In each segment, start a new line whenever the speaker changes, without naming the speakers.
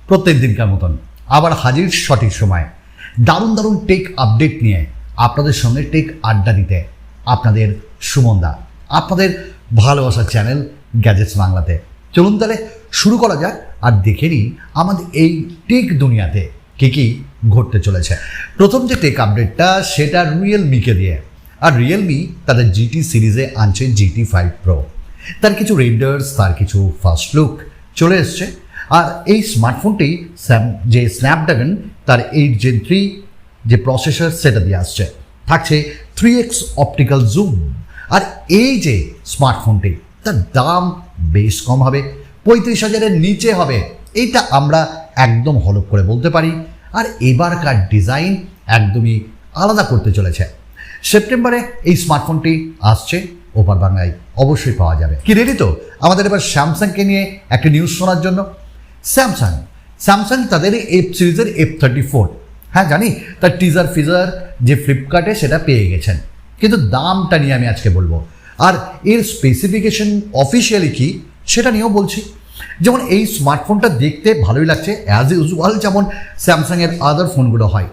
প্রত্যেক দিনকার মতন আবার হাজির সঠিক সময় দারুণ দারুণ টেক আপডেট নিয়ে আপনাদের সঙ্গে টেক আড্ডা দিতে আপনাদের সুমনদা, আপনাদের ভালোবাসার চ্যানেল গ্যাজেটস বাংলাতে। চলুন তাহলে শুরু করা যাক আর দেখে নিই আমাদের এই টেক দুনিয়াতে কী কী ঘটতে চলেছে। প্রথম যে টেক আপডেটটা সেটা রিয়েলমিকে দিয়ে, আর রিয়েলমি তাদের জিটি সিরিজে আনছে GT5 Pro। তার কিছু রেন্ডার্স, তার কিছু ফার্স্ট লুক চলে এসছে। আর এই স্মার্টফোনটি যে স্ন্যাপড্রাগন তার 8 Gen 3 যে প্রসেসর সেটা দিয়ে আসছে, থাকছে 3x অপটিক্যাল জুম। আর এই যে স্মার্টফোনটি তার দাম বেশ কম হবে, 35,000-এর নিচে হবে, এইটা আমরা একদম হলফ করে বলতে পারি। আর এবারকার ডিজাইন একদমই আলাদা করতে চলেছে। সেপ্টেম্বরে এই স্মার্টফোনটি আসছে, ওপার বাংলায় অবশ্যই পাওয়া যাবে। কি রেডি তো আমাদের এবার স্যামসাংকে নিয়ে একটা নিউজ শোনার জন্য? স্যামসাং তাদের এফ সিরিজের F34, হ্যাঁ জানি, তার টিজার ফিজার যে ফ্লিপকার্টে সেটা পেয়ে গেছেন, কিন্তু দামটা নিয়ে আমি আজকে বলবো। আর এর স্পেসিফিকেশন অফিসিয়ালি কি সেটা নিয়েও বলছি। যেমন এই স্মার্টফোনটা দেখতে ভালোই লাগছে, অ্যাজ ইউজুয়াল যেমন স্যামসাংয়ের আদার ফোনগুলো হয়।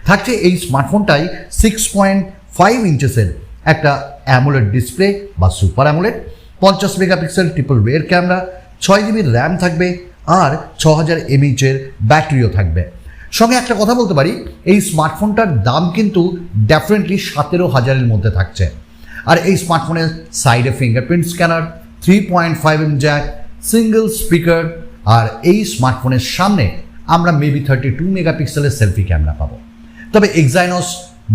থাকছে এই স্মার্টফোনটাই 6.5 ইঞ্চেসের একটা অ্যামোলেড ডিসপ্লে বা super AMOLED, 50 megapixel triple rare camera, 6 GB RAM থাকবে, আর 6000 mAh ব্যাটারিও থাকবে। সঙ্গে একটা কথা বলতে পারি, এই স্মার্টফোনটার দাম কিন্তু ডেফিনেটলি 17,000-এর মধ্যে থাকছে। আর এই স্মার্টফোনের সাইডে fingerprint scanner, 3.5mm jack, single speaker, আর এই স্মার্টফোনের সামনে আমরা মেবি 32 মেগাপিক্সেলের সেলফি ক্যামেরা পাবো। তবে এক্সাইনোস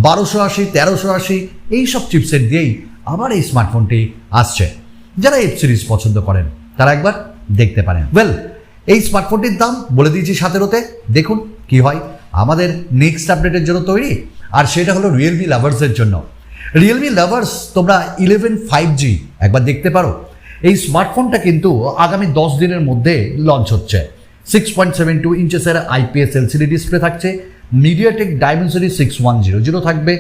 1280, 1380 এইসব চিপসেট দিয়েই আবার এই স্মার্টফোনটি আসছে। যারা এফ সিরিজ পছন্দ করেন তারা একবার দেখতে পারেন। এই স্মার্টফোনটির দাম বলে দিয়েছি 17-তে, দেখুন কি হয়। আমাদের নেক্সট আপডেটের জন্য তৈরি, আর সেটা হলো রিয়েলমি লাভার্সের জন্য। রিয়েলমি লাভার্স, তোমরা 11 5G একবার দেখতে পারো। এই স্মার্টফোনটা কিন্তু আগামী 10 দিনের মধ্যে লঞ্চ হচ্ছে। 6.72 ইঞ্চেসের IPS LCD ডিসপ্লে থাকছে, মিডিয়াটেক ডাইমেনসিটি 6100 থাকবে,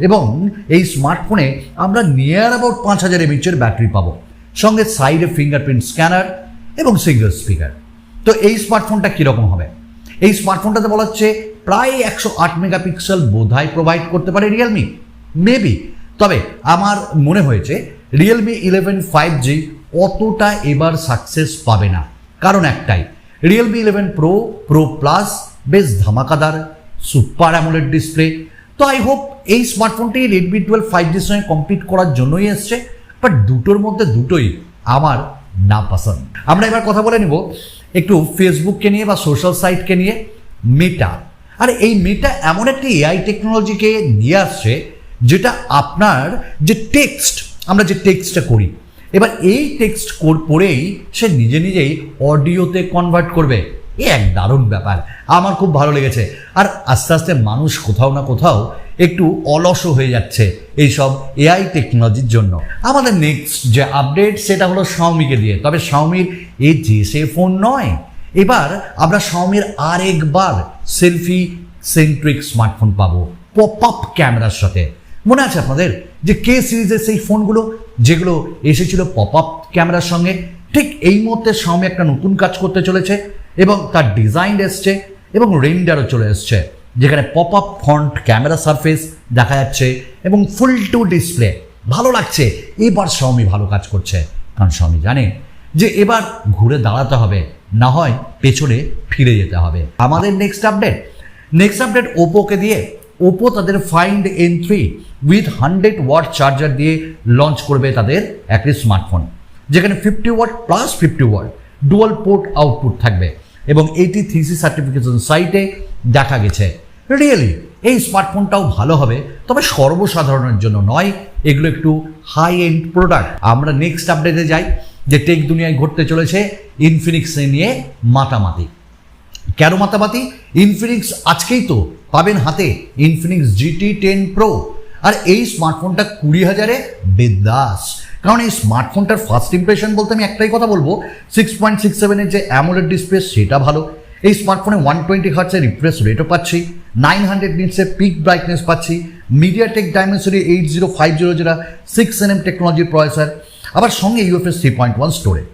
এবং এই স্মার্টফোনে আমরা নিয়ার অ্যাবাউট 5000 mAh ব্যাটারি পাবো। সঙ্গে সাইডে ফিঙ্গারপ্রিন্ট স্ক্যানার এবং সিঙ্গেল স্পিকার। তো এই স্মার্টফোনটা কীরকম হবে? এই স্মার্টফোনটাতে বলা হচ্ছে প্রায় 108 মেগাপিক্সেল বোধহয় প্রোভাইড করতে পারে রিয়েলমি, মেবি। তবে আমার মনে হয়েছে রিয়েলমি 11 5G অতটা এবার সাকসেস পাবে না, কারণ একটাই, রিয়েলমি 11 Pro প্লাস বেশ ধামাকাদার সুপার অ্যামোলেড ডিসপ্লে। তো আই হোপ এই স্মার্টফোনটি রেডমি 12 5Gর সঙ্গে কম্পিট করার জন্যই এসছে, বাট দুটোর মধ্যে দুটোই আমার না পছন্দ। আমরা এবার কথা বলে নিব একটু ফেসবুককে নিয়ে বা সোশ্যাল সাইটকে নিয়ে। মেটা, আর এই মেটা এমন একটি AI টেকনোলজিকে নিয়ে আসছে যেটা আপনার যে টেক্সট, আমরা যে টেক্সটটা করি, এবার এই টেক্সট পড়েই সে নিজে নিজেই অডিওতে কনভার্ট করবে। এক দারুণ ব্যাপার, আমার খুব ভালো লেগেছে। আর আস্তে আস্তে মানুষ কোথাও না কোথাও একটু অলসও হয়ে যাচ্ছে এইসব AI টেকনোলজির জন্য। আমাদের নেক্সট যে আপডেট সেটা হলো Xiaomiকে দিয়ে। তবে Xiaomiর এই যে সে ফোন নয়, এবার আমরা Xiaomiর আরেকবার সেলফি সেন্ট্রিক স্মার্টফোন পাবো পপ আপ ক্যামেরার সাথে। মনে আছে আপনাদের যে কে সিরিজের সেই ফোনগুলো যেগুলো এসেছিল পপ আপ ক্যামেরার সঙ্গে? ঠিক এই মুহূর্তে Xiaomi একটা নতুন কাজ করতে চলেছে, এবং তার ডিজাইন এসছে এবং রেন্ডারও চলে এসছে, যেখানে pop up front camera surface দেখা যাচ্ছে এবং ফুল টু ডিসপ্লে। ভালো লাগছে, এবার Xiaomi ভালো কাজ করছে, কারণ Xiaomi জানে যে এবার ঘুরে দাঁড়াতে হবে, না হয় পেছনে ফিরে যেতে হবে। আমাদের নেক্সট আপডেট ওপোকে দিয়ে। ওপো তাদের find N3 with 100 watt charger দিয়ে লঞ্চ করবে তাদের একটি স্মার্টফোন, যেখানে 50 watt plus 50 watt dual port output থাকবে, এবং 83C সার্টিফিকেশন সাইটে দেখা গেছে। রিয়েলি এই স্মার্টফোনটাও ভালো হবে, তবে সর্বসাধারণের জন্য নয়, এগুলো একটু হাই এন্ড প্রোডাক্ট। আমরা নেক্সট আপডেটে যাই, যে টেক দুনিয়ায় ঘটতে চলেছে ইনফিনিক্স নিয়ে মাতামাতি। কেন মাতামাতি? ইনফিনিক্স আজকেই তো পাবেন হাতে ইনফিনিক্স GT10 Pro, আর এই স্মার্টফোনটা 20,000-এ বিন্দাস। কারণ এই স্মার্টফোনটার ফার্স্ট ইমপ্রেশন বলতে আমি একটাই কথা বলবো, 6.67-এর যে অ্যামোলেড ডিসপ্লে সেটা ভালো। এই স্মার্টফোনে 120 হার্টজের রিফ্রেশ রেটও পাচ্ছি, 900 নিটসের পিক ব্রাইটনেস পাচ্ছি, মিডিয়াটেক ডাইমেনসিটি 8050 যেটা 6nm টেকনোলজির প্রসেসর, আবার সঙ্গে UFS 3.1 স্টোরেজ,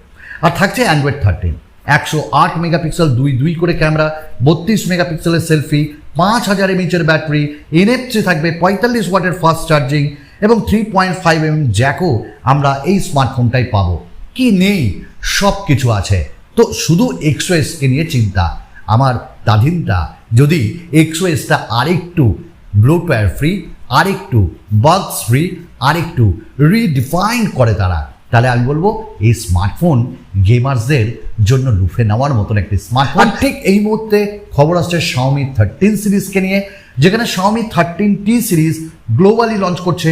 আর থাকছে অ্যান্ড্রয়েড 13। 108 মেগাপিক্সেল 2 করে ক্যামেরা, 32 মেগাপিক্সেলের সেলফি, 5000 এমএইচের ব্যাটারি, NFC থাকবে, 45 ওয়াটের ফাস্ট চার্জিং এবং 3.5 জ্যাকও আমরা এই স্মার্টফোনটাই পাবো। কি নেই, সব কিছু আছে। তো শুধু XOSকে নিয়ে চিন্তা। আমার দাধিনটা যদি XOSটা আরেকটু ব্লোটওয়্যার ফ্রি, আরেকটু বাগস ফ্রি, আরেকটু রিডিফাইন করে তারা, তাহলে আমি বলবো এই স্মার্টফোন গেমার্সদের জন্য লুফে নেওয়ার মতন একটি স্মার্টফোন। ঠিক এই মুহূর্তে খবর আসছে Xiaomi 13 সিরিজকে নিয়ে, যেখানে Xiaomi 13T series globally launch করছে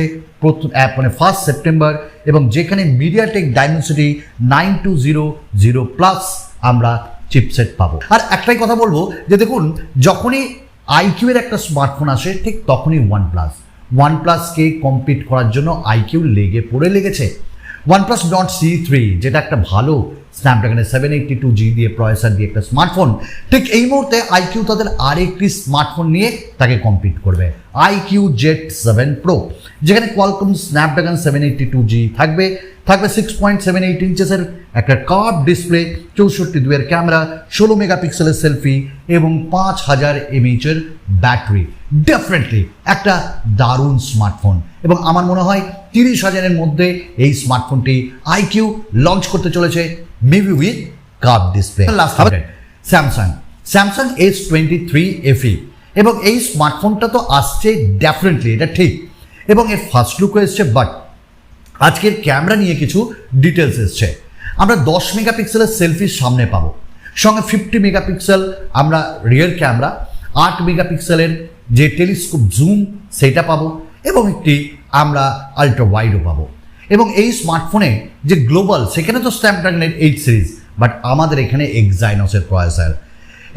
মানে 1 সেপ্টেম্বর, এবং যেখানে মিডিয়াটেক ডাইমেনসিটি 9200 আমরা চিপসেট পাবো। আর একটাই কথা বলবো যে দেখুন, যখনই IQ এর একটা স্মার্টফোন আসে ঠিক তখনই ওয়ানপ্লাসকে কম্পিট করার জন্য IQ লেগেছে। OnePlus Nord C3 যেটা একটা ভালো স্ন্যাপড্রাগনের 782G দিয়ে প্রসেসর দিয়ে একটা স্মার্টফোন, ঠিক এই মুহূর্তে IQ তাদের আরেকটি স্মার্টফোন নিয়ে তাকে কম্পিট করবে, IQ Z7 Pro, যেখানে কোয়ালকম স্ন্যাপড্রাগন 782G থাকবে 6.78 ইঞ্চেসের একটা কার্ভ ডিসপ্লে, 64:2 এর ক্যামেরা, 16 মেগাপিক্সেলের সেলফি এবং 5000 এমএইচের ব্যাটারি। ডেফিনেটলি একটা দারুণ স্মার্টফোন, এবং আমার মনে হয় 30,000-এর মধ্যে এই স্মার্টফোনটি IQ লঞ্চ করতে চলেছে, maybe with curve display. Last update Samsung S23 FE, এবং এই স্মার্টফোনটা তো আসছে ডেফিনেটলি, এটা ঠিক, এবং এর ফার্স্ট লুকও এসছে। বাট আজকের ক্যামেরা নিয়ে কিছু ডিটেলস এসছে। আমরা 10 মেগাপিক্সেলের সেলফির সামনে পাবো, সঙ্গে 50 মেগাপিক্সেল আমরা রিয়ার ক্যামেরা, 8 মেগাপিক্সেলের যে টেলিস্কোপ জুম সেটা পাবো, এবং একটি আমরা আল্ট্রা ওয়াইডও পাবো। এবং এই স্মার্টফোনে যে গ্লোবাল, সেখানে তো স্ন্যাপড্রাগনের 8 সিরিজ, বাট আমাদের এখানে এক্সাইনসের প্রসেসর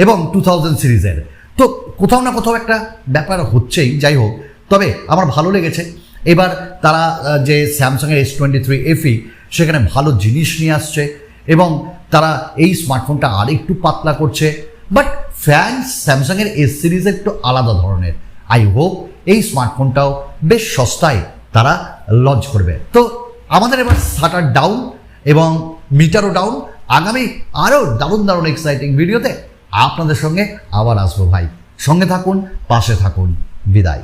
এবং 2000 সিরিজের। তো কোথাও না কোথাও একটা ব্যাপার হচ্ছেই। যাই হোক, তবে আমার ভালো লেগেছে এবার তারা যে স্যামসাংয়ের S23 FE সেখানে ভালো জিনিস নিয়ে আসছে, এবং তারা এই স্মার্টফোনটা আর একটু পাতলা করছে। বাট ফ্যান্স স্যামসাংয়ের S সিরিজ একটু আলাদা ধরনের। আই হোপ এই স্মার্টফোনটাও বেশ সস্তায় তারা লঞ্চ করবে। তো আমাদের এবার শাটার ডাউন এবং মিটারও ডাউন। আগামী আরও দারুণ এক্সাইটিং ভিডিওতে আপনাদের সঙ্গে আবার আসবো ভাই। সঙ্গে থাকুন, পাশে থাকুন। বিদায়।